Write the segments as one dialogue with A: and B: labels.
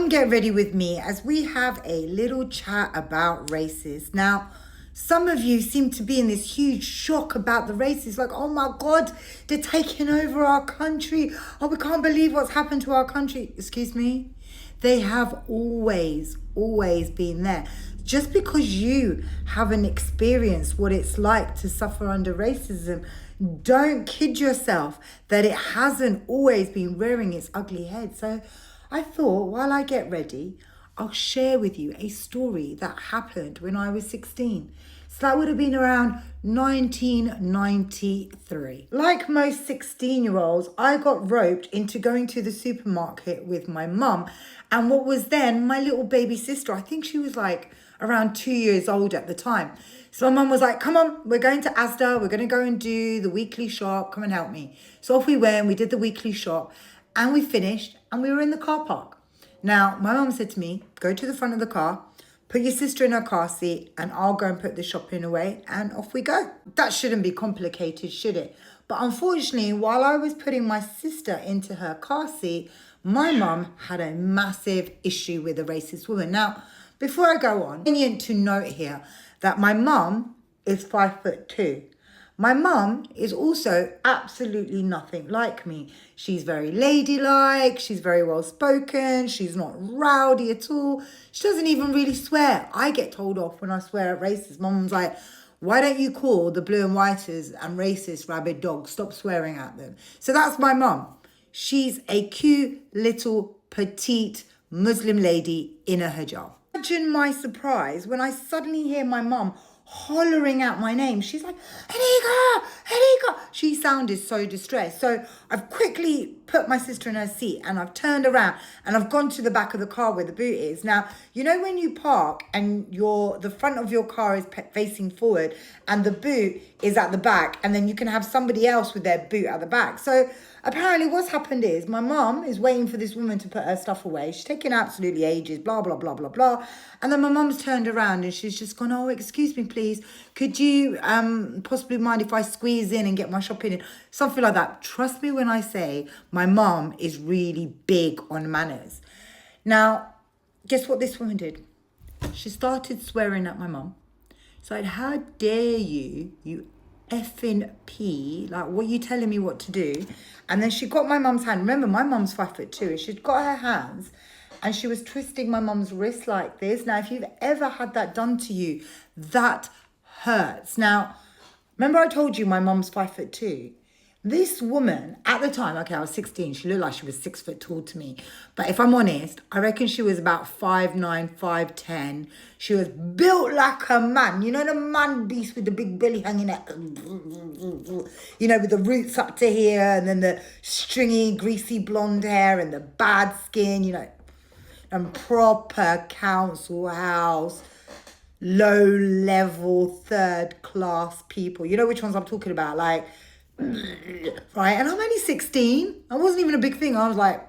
A: Come get ready with me as we have a little chat about races. Now, some of you seem to be in this huge shock about the races. Like, oh my God, they're taking over our country. Oh, we can't believe what's happened to our country. Excuse me? They have always been there. Just because you haven't experienced what it's like to suffer under racism, don't kid yourself that it hasn't always been rearing its ugly head. So I thought, while I get ready, I'll share with you a story that happened when I was 16. So that would have been around 1993. Like most 16-year-olds, I got roped into going to the supermarket with my mum and what was then my little baby sister. I think she was like around 2 years old at the time. So my mum was like, come on, we're going to Asda. We're going to go and do the weekly shop. Come and help me. So off we went. We did the weekly shop and we finished and we were in the car park. Now, my mum said to me, go to the front of the car, put your sister in her car seat and I'll go and put the shopping away and off we go. That shouldn't be complicated, should it? But unfortunately, while I was putting my sister into her car seat, my mum had a massive issue with a racist woman. Now, before I go on, I need to note here that my mum is 5'2". My mum is also absolutely nothing like me. She's very ladylike, she's very well spoken, she's not rowdy at all. She doesn't even really swear. I get told off when I swear at racists. Mum's like, why don't you call the blue and whiters and racist rabid dogs? Stop swearing at them. So that's my mum. She's a cute little petite Muslim lady in a hijab. Imagine my surprise when I suddenly hear my mum hollering out my name. She's like, Anika, Anika. She sounded so distressed. So I've quickly put my sister in her seat and I've turned around and I've gone to the back of the car where the boot is. Now, you know when you park and the front of your car is facing forward and the boot is at the back and then you can have somebody else with their boot at the back. So apparently what's happened is my mum is waiting for this woman to put her stuff away. She's taking absolutely ages, blah, blah, blah, blah, blah. And then my mum's turned around and she's just gone, oh, excuse me, please. Could you possibly mind if I squeeze in and get my shopping in? Something like that. Trust me when I say my mum is really big on manners. Now, guess what this woman did? She started swearing at my mum. It's like, how dare you effing pee, like what are you telling me what to do? And then she got my mum's hand. Remember, my mum's 5'2". She'd got her hands and she was twisting my mum's wrist like this. Now, if you've ever had that done to you, that hurts. Now, remember I told you my mum's 5'2". This woman, at the time, okay, I was 16, she looked like she was 6 foot tall to me. But if I'm honest, I reckon she was about 5'9", 5'10". She was built like a man. You know the man beast with the big belly hanging out? You know, with the roots up to here and then the stringy, greasy blonde hair and the bad skin, you know. And proper council house, low-level, third-class people. You know which ones I'm talking about? Like, right, and I'm only 16. I wasn't even a big thing. I was like,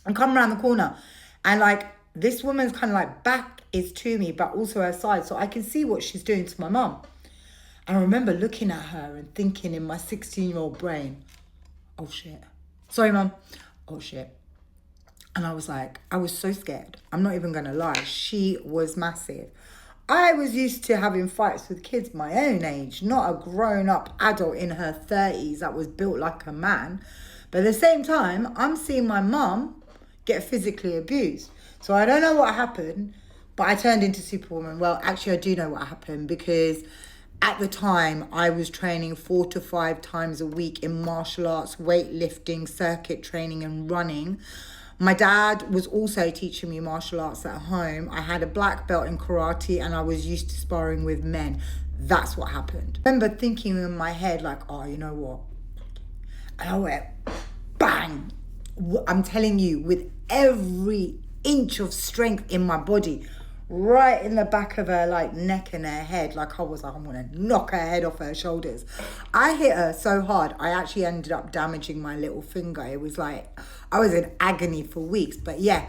A: I'm coming around the corner and like this woman's kind of like back is to me but also her side, so I can see what she's doing to my mum. And I remember looking at her and thinking in my 16-year-old brain, oh shit, sorry mum, oh shit. And I was like, I was so scared. I'm not even gonna lie, she was massive. I was used to having fights with kids my own age, not a grown-up adult in her 30s that was built like a man. But at the same time, I'm seeing my mum get physically abused. So I don't know what happened, but I turned into Superwoman. Well, actually, I do know what happened because at the time, I was training 4 to 5 times a week in martial arts, weightlifting, circuit training and running. My dad was also teaching me martial arts at home. I had a black belt in karate and I was used to sparring with men. That's what happened. I remember thinking in my head like, oh, you know what? And I went, bang. I'm telling you, with every inch of strength in my body, right in the back of her like neck and her head, like I was like, I'm gonna knock her head off her shoulders. I hit her so hard, I actually ended up damaging my little finger. It was like, I was in agony for weeks, but yeah.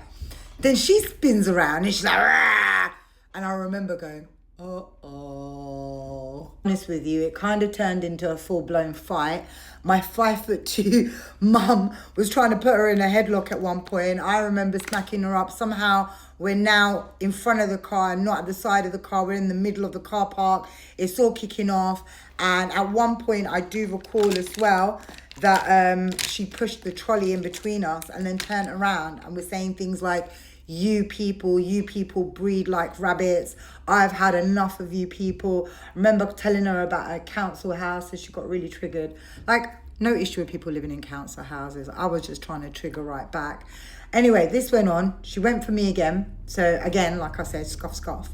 A: Then she spins around and she's like, rah! And I remember going, uh-oh. Honest with you, it kind of turned into a full-blown fight. My 5'2" mum was trying to put her in a headlock at one point. I remember smacking her up. Somehow we're now in front of the car and not at the side of the car. We're in the middle of the car park. It's all kicking off. And at one point I do recall as well that she pushed the trolley in between us and then turned around and was saying things like, you people breed like rabbits. I've had enough of you people. I remember telling her about a council house and she got really triggered. Like, no issue with people living in council houses. I was just trying to trigger right back. Anyway, this went on. She went for me again. So again, like I said, scoff, scoff.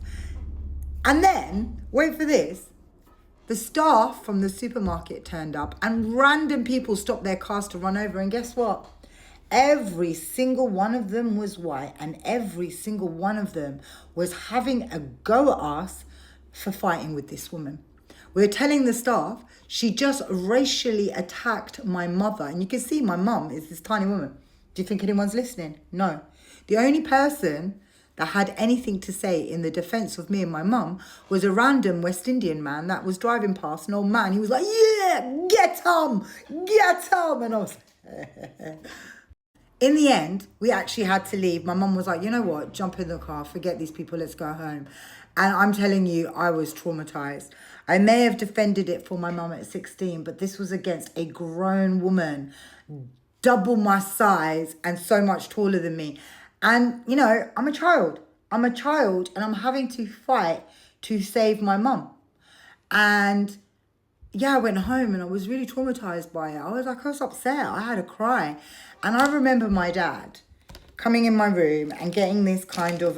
A: And then, wait for this, the staff from the supermarket turned up and random people stopped their cars to run over. And guess what? Every single one of them was white and every single one of them was having a go at us for fighting with this woman. We were telling the staff she just racially attacked my mother. And you can see my mum is this tiny woman. Do you think anyone's listening? No. The only person that had anything to say in the defense of me and my mum was a random West Indian man that was driving past, an old man. He was like, yeah, get him. And I was like, in the end, we actually had to leave. My mum was like, you know what, jump in the car, forget these people, let's go home. And I'm telling you, I was traumatized. I may have defended it for my mum at 16, but this was against a grown woman, double my size and so much taller than me. And, you know, I'm a child and I'm having to fight to save my mum. And yeah, I went home and I was really traumatized by it. I was upset. I had a cry. And I remember my dad coming in my room and getting this kind of,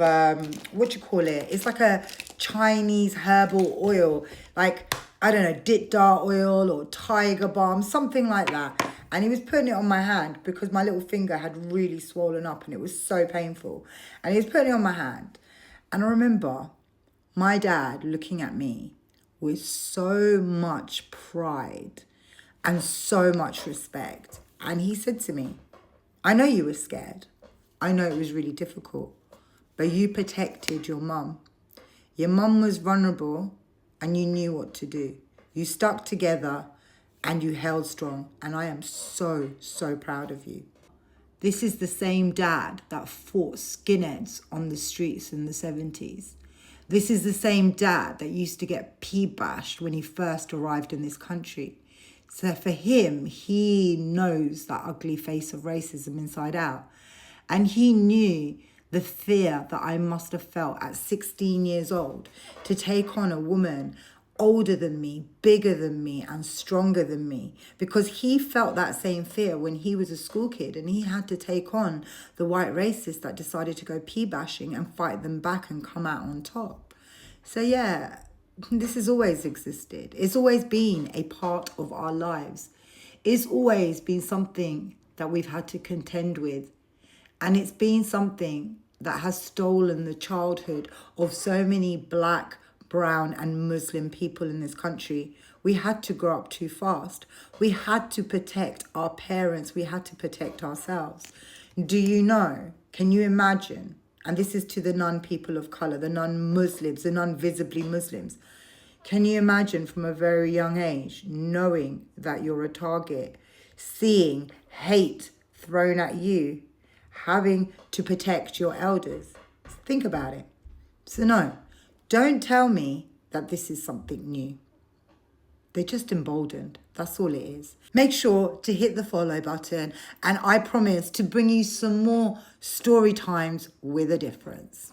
A: it's like a Chinese herbal oil, like, I don't know, Ditdar oil or Tiger Balm, something like that. And he was putting it on my hand because my little finger had really swollen up and it was so painful. And he was putting it on my hand. And I remember my dad looking at me with so much pride and so much respect. And he said to me, I know you were scared. I know it was really difficult, but you protected your mum. Your mum was vulnerable and you knew what to do. You stuck together and you held strong. And I am so, so proud of you. This is the same dad that fought skinheads on the streets in the 70s. This is the same dad that used to get pee-bashed when he first arrived in this country. So for him, he knows that ugly face of racism inside out. And he knew the fear that I must have felt at 16 years old to take on a woman older than me, bigger than me, and stronger than me. Because he felt that same fear when he was a school kid and he had to take on the white racists that decided to go pee-bashing and fight them back and come out on top. So yeah, this has always existed. It's always been a part of our lives. It's always been something that we've had to contend with. And it's been something that has stolen the childhood of so many Black, brown and Muslim people in this country. We had to grow up too fast. We had to protect our parents. We had to protect ourselves. Do you know, can you imagine, and this is to the non-people of colour, the non-Muslims, the non-visibly Muslims, can you imagine from a very young age knowing that you're a target, seeing hate thrown at you, having to protect your elders? Think about it. So no, don't tell me that this is something new. They're just emboldened. That's all it is. Make sure to hit the follow button and I promise to bring you some more story times with a difference.